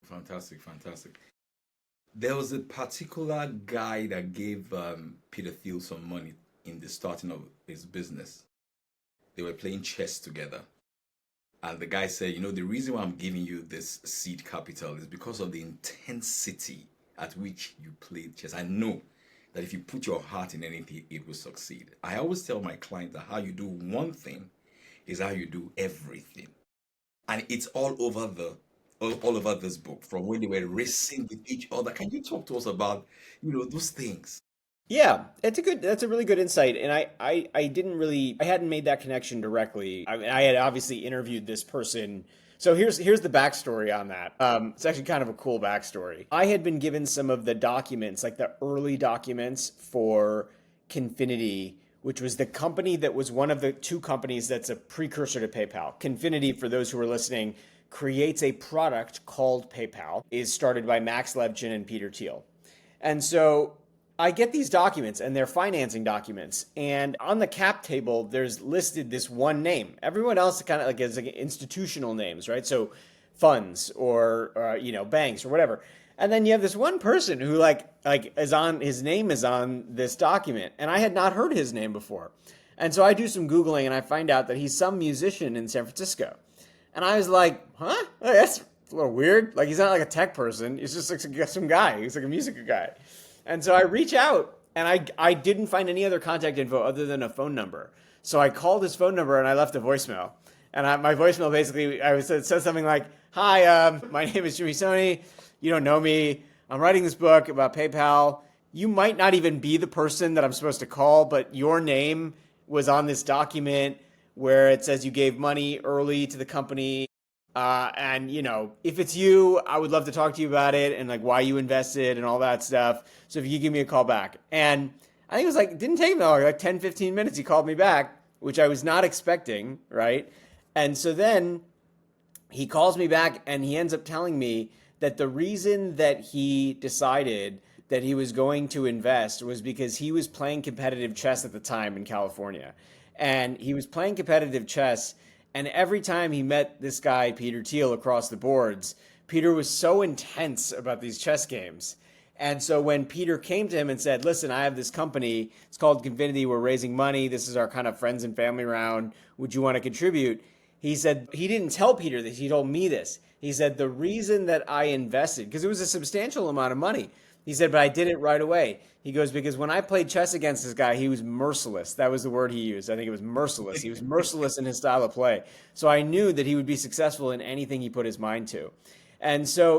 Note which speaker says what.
Speaker 1: Fantastic, fantastic. There was a particular guy that gave Peter Thiel some money in the starting of his business. They were playing chess together. And the guy said, the reason why I'm giving you this seed capital is because of the intensity at which you played chess. I know that if you put your heart in anything, it will succeed. I always tell my clients that how you do one thing is how you do everything. And it's all over this book from when they were racing with each other. Can you talk to us about, those things?
Speaker 2: Yeah, that's a really good insight. And I didn't really, I hadn't made that connection directly. I mean, I had obviously interviewed this person. So here's the backstory on that. It's actually kind of a cool backstory. I had been given some of the documents, like the early documents for Confinity, which was the company that was one of the two companies that's a precursor to PayPal. Confinity, for those who are listening, creates a product called PayPal, is started by Max Levchin and Peter Thiel. And so I get these documents and they're financing documents. And on the cap table, there's listed this one name. Everyone else kind of like is like institutional names, right? So funds or banks or whatever. And then you have this one person who like is on his name is on this document, and I had not heard his name before. And so I do some Googling and I find out that he's some musician in San Francisco. And I was like, huh? That's a little weird. Like he's not like a tech person. He's just like some guy. He's like a music guy. And so I reach out and I didn't find any other contact info other than a phone number. So I called his phone number and I left a voicemail. And my voicemail basically, said something like, hi, my name is Jimmy Soni. You don't know me. I'm writing this book about PayPal. You might not even be the person that I'm supposed to call, but your name was on this document where it says you gave money early to the company. And if it's you, I would love to talk to you about it and like why you invested and all that stuff. So if you could give me a call back. And I think it was like, it didn't take him that long, like 10, 15 minutes. He called me back, which I was not expecting. Right. And so then he calls me back and he ends up telling me that the reason that he decided that he was going to invest was because he was playing competitive chess at the time in California. And he was playing competitive chess. And every time he met this guy, Peter Thiel, across the boards, Peter was so intense about these chess games. And so when Peter came to him and said, listen, I have this company, it's called Confinity, we're raising money, this is our kind of friends and family round, would you want to contribute? He said, he didn't tell Peter this, he told me this. He said, the reason that I invested, because it was a substantial amount of money, he said, but I did it right away. He goes, because when I played chess against this guy, he was merciless. That was the word he used. I think it was merciless. He was merciless in his style of play. So I knew that he would be successful in anything he put his mind to. And so